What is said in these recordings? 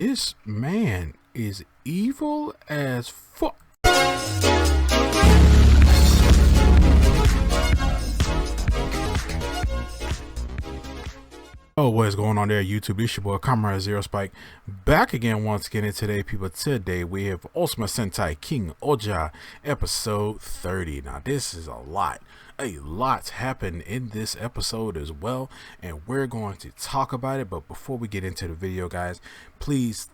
This man is evil as fuck. Oh, what is going on there, YouTube? It's your boy Comrade Zero Spike back again once again. And today, people, today we have Ultimate Sentai King Oja episode 30. Now, this is a lot's happened in this episode as well, and we're going to talk about it. But before we get into the video, guys, please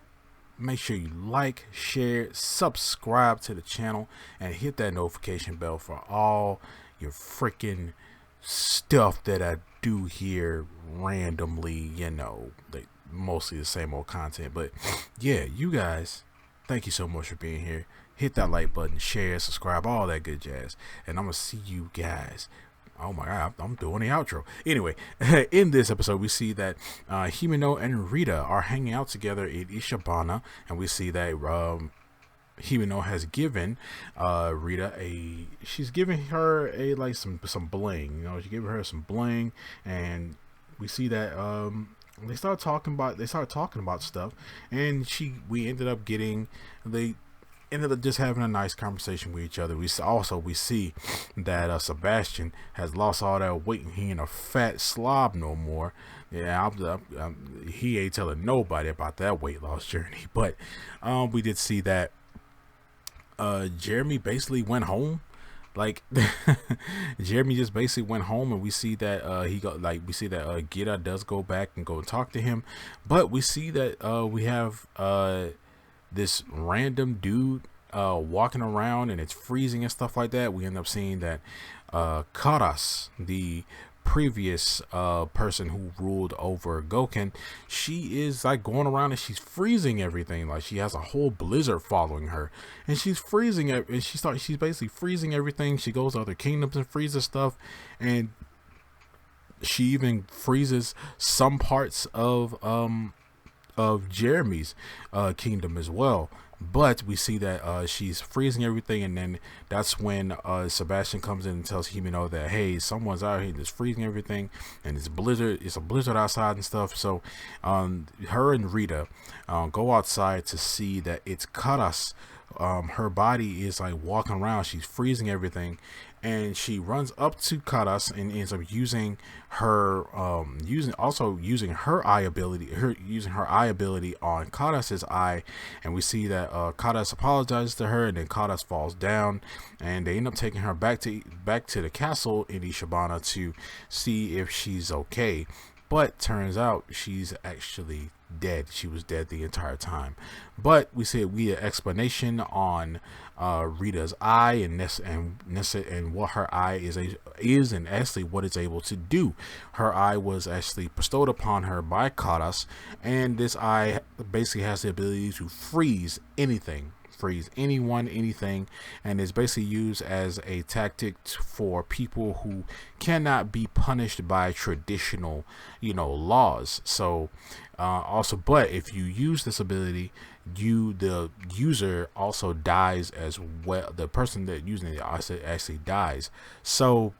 make sure you like, share, subscribe to the channel, and hit that notification bell for all your freaking stuff that I do here randomly, like mostly the same old content. But yeah, you guys, thank you so much for being here. Hit that like button, share, subscribe, all that good jazz, and I'm gonna see you guys. Oh my god, I'm doing the outro. Anyway, in this episode, we see that Himeno and Rita are hanging out together at Ishibana, and we see that Himeno has given Rita she's giving her some bling. She's giving her some bling, and we see that they start talking about stuff, and we ended up just having a nice conversation with each other. We see that Sebastian has lost all that weight, and he ain't a fat slob no more. Yeah, he ain't telling nobody about that weight loss journey. But we did see that Jeremy basically went home. Like Jeremy just basically went home, and we see that Gira does go back and go talk to him. But we see that we have this random dude walking around, and it's freezing and stuff like that. We end up seeing that Karas, the previous person who ruled over Goken, she is like going around and she's freezing everything. Like, she has a whole blizzard following her, and she's freezing it, and she's basically freezing everything. She goes to other kingdoms and freezes stuff, and she even freezes some parts of Jeremy's kingdom as well. But we see that she's freezing everything, and then that's when Sebastian comes in and tells Himeno that, hey, someone's out here that's freezing everything, and it's a blizzard outside and stuff. So her and Rita go outside to see that it's Karas. Her body is like walking around, she's freezing everything, and she runs up to Karas and ends up using her using her eye ability on Karas's eye. And we see that Karas apologizes to her, and then Karas falls down, and they end up taking her back to the castle in Ishibana to see if she's okay. But turns out she's actually dead. She was dead the entire time. But we get an explanation on Rita's eye and what her eye is and actually what it's able to do. Her eye was actually bestowed upon her by Karas, and this eye basically has the ability to freeze anything, freeze anyone, anything, and is basically used as a tactic for people who cannot be punished by traditional laws. So but if you use this ability, the user also dies as well. The person that using it actually dies. So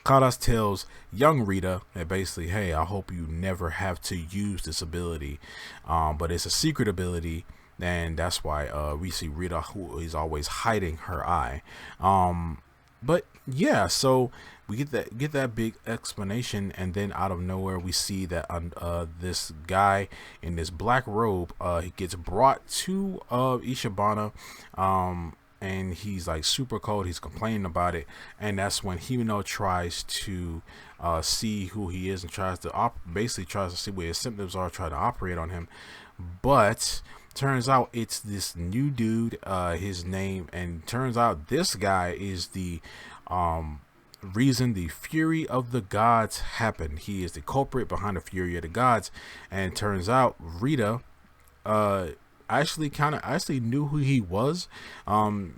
Karas tells young Rita that basically, hey, I hope you never have to use this ability, but it's a secret ability, and that's why we see Rita, who is always hiding her eye. But yeah, so we get that big explanation, and then out of nowhere we see that this guy in this black robe he gets brought to Ishibana, and he's like super cold. He's complaining about it, and that's when Himeno tries to see who he is and tries to see what his symptoms are, try to operate on him. But turns out it's this new dude, his name, and turns out this guy is the reason the fury of the gods happened. He is the culprit behind the fury of the gods. And turns out Rita actually knew who he was.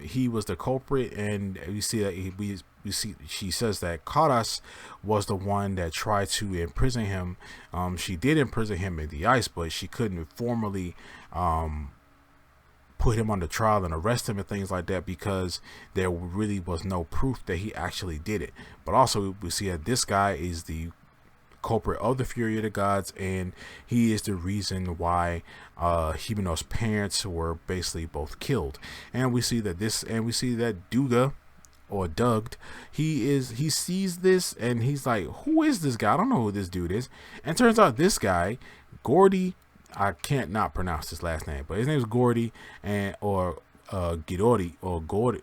He was the culprit, and we see that she says that Karas was the one that tried to imprison him. She did imprison him in the ice, but she couldn't formally put him on the trial and arrest him and things like that, because there really was no proof that he actually did it. But also we see that this guy is the culprit of the fury of the gods, and he is the reason why Himeno's parents were basically both killed. And we see that Duga, or Dugged, he sees this and he's like, who is this guy? I don't know who this dude is. And turns out this guy, Gordy, I can't not pronounce his last name, but his name is Gordy, and or Gidori, or Gordy.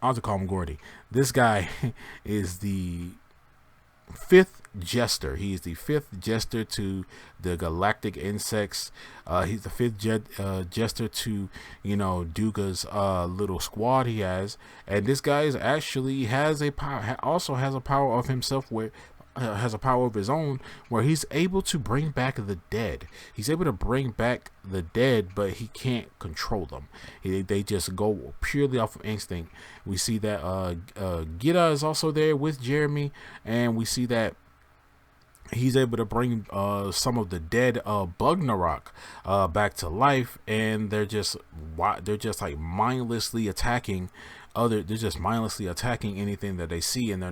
I'll just call him Gordy. This guy is the fifth jester. He's the fifth jester to the galactic insects. He's the fifth jester to, Duga's little squad he has. And this guy is actually has a power, also has a power of himself, where has a power of his own, where he's able to bring back the dead. He's able to bring back the dead, but he can't control them. They just go purely off of instinct. We see that Gira is also there with Jeremy, and we see that he's able to bring some of the dead Bugnarok back to life, and they're just like mindlessly attacking anything that they see, and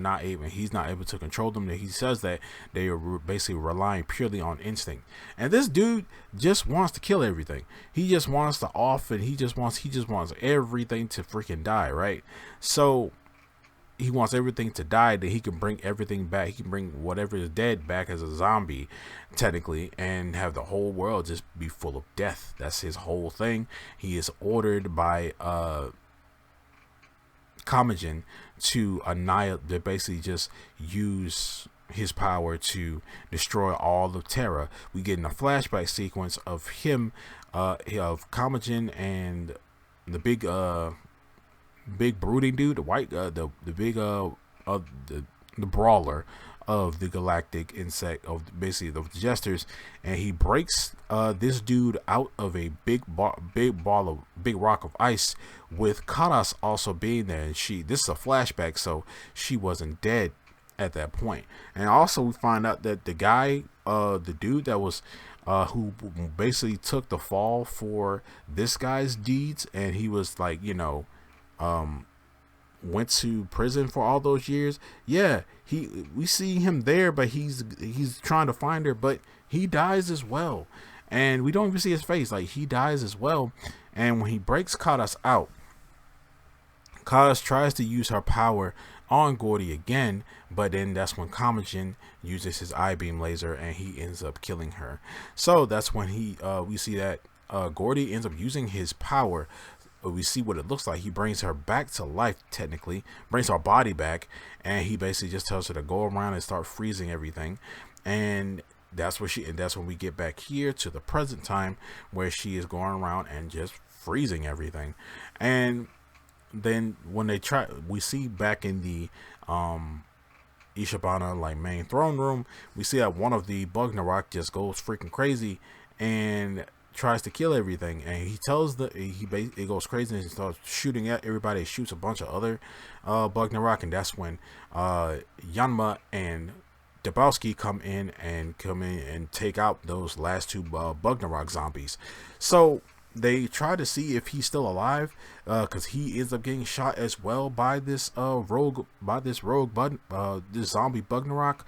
he's not able to control them. He says that they are basically relying purely on instinct, and this dude just wants to kill everything. He just wants he just wants everything to freaking die, right? So he wants everything to die, that he can bring everything back. He can bring whatever is dead back as a zombie, technically, and have the whole world just be full of death. That's his whole thing. He is ordered by Kamagen to annihilate, to basically just use his power to destroy all of Terra. We get in a flashback sequence of him, of Kamagen and the big brooding dude, the white, the brawler of the galactic insect, of basically the jesters, and he breaks this dude out of a big rock of ice, with Karas also being there. And this is a flashback, so she wasn't dead at that point. And also we find out that the guy, the dude that was who basically took the fall for this guy's deeds, and he was like, went to prison for all those years. Yeah, we see him there, but he's trying to find her, but he dies as well, and we don't even see his face. Like, he dies as well. And when he breaks Karas out, Karas tries to use her power on Gordy again, but then that's when Kamagen uses his I-beam laser and he ends up killing her. So that's when we see that Gordy ends up using his power. We see what it looks like. He brings her back to life, technically, brings her body back, and he basically just tells her to go around and start freezing everything. And that's when we get back here to the present time, where she is going around and just freezing everything. And then when we see back in the Ishibana like main throne room, we see that one of the Bugnarok just goes freaking crazy and tries to kill everything, and he tells it goes crazy and starts shooting at everybody. It shoots a bunch of other Bugnarok, and that's when Yanma and Dabowski come in and take out those last two Bugnarok zombies. So they try to see if he's still alive, because he ends up getting shot as well by this zombie Bugnarok,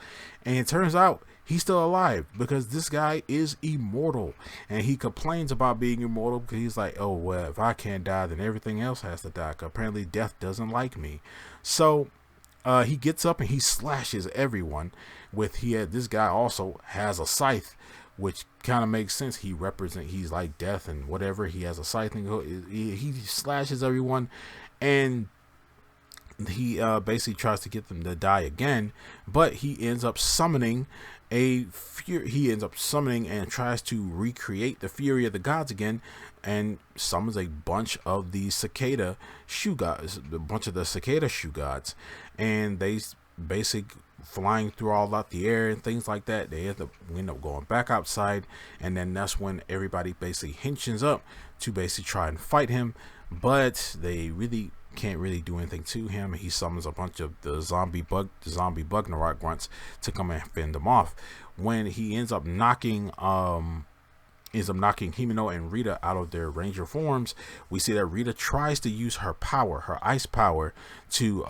and it turns out he's still alive, because this guy is immortal, and he complains about being immortal because he's like, oh well, if I can't die, then everything else has to die, 'cause apparently death doesn't like me. So he gets up and he slashes everyone with this guy also has a scythe, which kind of makes sense. He's like death and whatever. He has a scythe and he slashes everyone, and he basically tries to get them to die again, but he ends up summoning and tries to recreate the fury of the gods again, and summons a bunch of the cicada shoe gods, and they basically flying through all out the air and things like that. They end up going back outside, and then that's when everybody basically hinges up to basically try and fight him, but they really can't really do anything to him. He summons a bunch of the zombie Bugnarok grunts to come and fend them off. When he ends up knocking Himeno and Rita out of their ranger forms, we see that Rita tries to use her ice power, to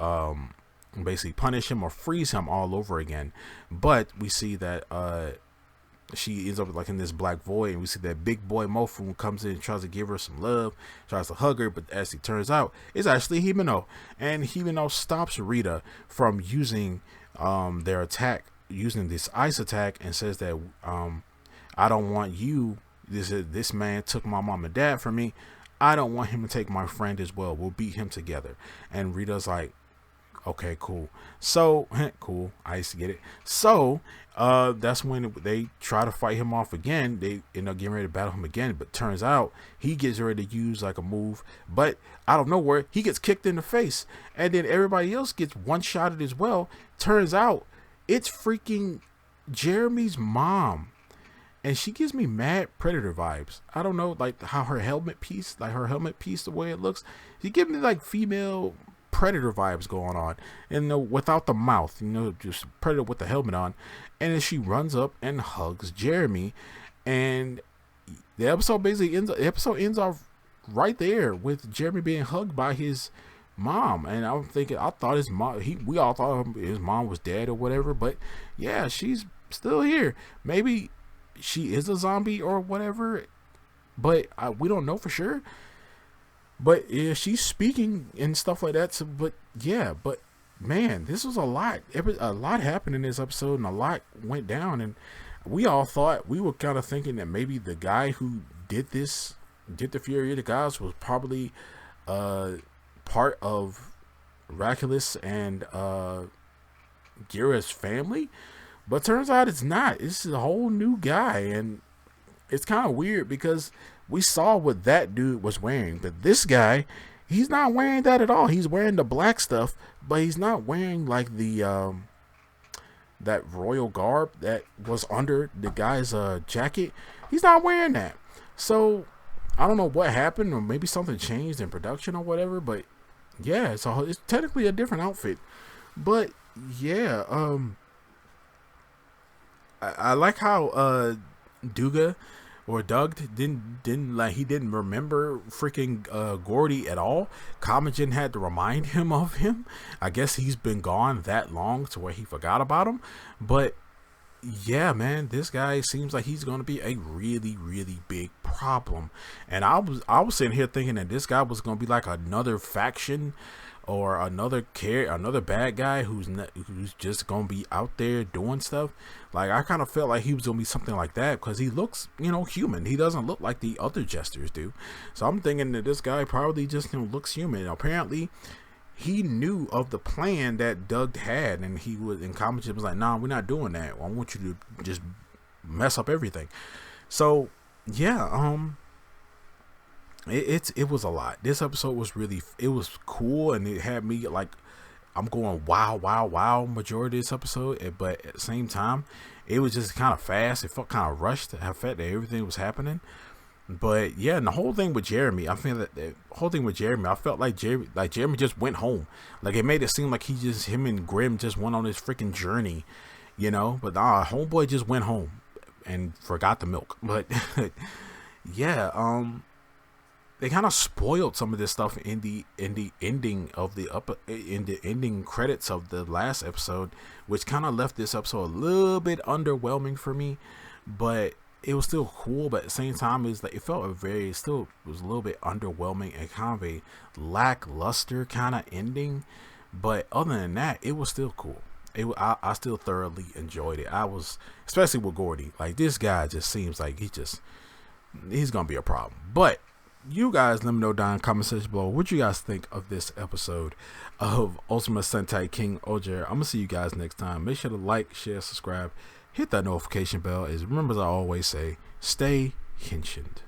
basically punish him or freeze him all over again. But we see that she ends up like in this black void, and we see that big boy Mofun comes in and tries to give her some love, tries to hug her, but as it turns out, it's actually Himeno, and Himeno stops Rita from using their attack, using this ice attack, and says that I don't want you. This man took my mom and dad from me. I don't want him to take my friend as well. We'll beat him together. And Rita's like, okay, cool. So cool. I used to get it. So that's when they try to fight him off again. They end up getting ready to battle him again, but turns out he gets ready to use like a move, but out of nowhere he gets kicked in the face, and then everybody else gets one-shotted as well. Turns out it's freaking Jeremy's mom, and she gives me mad Predator vibes. I don't know, like how her helmet piece, the way it looks, she gives me like female Predator vibes going on, and without the mouth, just Predator with the helmet on. And then she runs up and hugs Jeremy, and the episode basically ends off right there with Jeremy being hugged by his mom. And I'm thinking, I thought his mom, we all thought his mom was dead or whatever, but yeah, she's still here. Maybe she is a zombie or whatever, but we don't know for sure. But yeah, she's speaking and stuff like that. So, but man, this was a lot. A lot happened in this episode, and a lot went down. And we all thought, we were kind of thinking that maybe the guy who did the Fury of the Gods was probably part of Raculus and Gira's family. But turns out it's not. This is a whole new guy, and it's kind of weird because we saw what that dude was wearing, but this guy, he's not wearing that at all. He's wearing the black stuff, but he's not wearing like the that royal garb that was under the guy's jacket. He's not wearing that. So I don't know what happened, or maybe something changed in production or whatever. But yeah, so it's technically a different outfit. But yeah, I like how Duga or Doug didn't like, he didn't remember freaking Gordy at all. Kamagen had to remind him of him. I guess he's been gone that long to where he forgot about him. But yeah, man, this guy seems like he's going to be a really, really big problem. And I was sitting here thinking that this guy was going to be like another faction or another bad guy who's just gonna be out there doing stuff. Like, I kind of felt like he was gonna be something like that because he looks, human. He doesn't look like the other jesters do. So I'm thinking that this guy probably just looks human. Apparently, he knew of the plan that Doug had, and Kamagen was like, "Nah, we're not doing that. I want you to just mess up everything." So yeah, it was a lot. This episode was it was cool, and it had me like, I'm going wow majority of this episode, but at the same time it was just kind of fast. It felt kind of rushed, the fact that everything was happening. But yeah, and the whole thing with Jeremy, I felt like Jeremy just went home. Like, it made it seem like him and Grim just went on this freaking journey, but homeboy just went home and forgot the milk. But yeah, they kind of spoiled some of this stuff in the ending of in the ending credits of the last episode, which kind of left this episode a little bit underwhelming for me. But it was still cool. But at the same time, it was a little bit underwhelming and kind of a lackluster kind of ending. But other than that, it was still cool. I still thoroughly enjoyed it. Especially with Gordy. Like, this guy just seems like he's gonna be a problem. But you guys let me know down in the comment section below what you guys think of this episode of Ultimate Sentai King Ohger. I'm gonna see you guys next time. Make sure to like, share, subscribe, hit that notification bell. Remember, as I always say, stay henshined.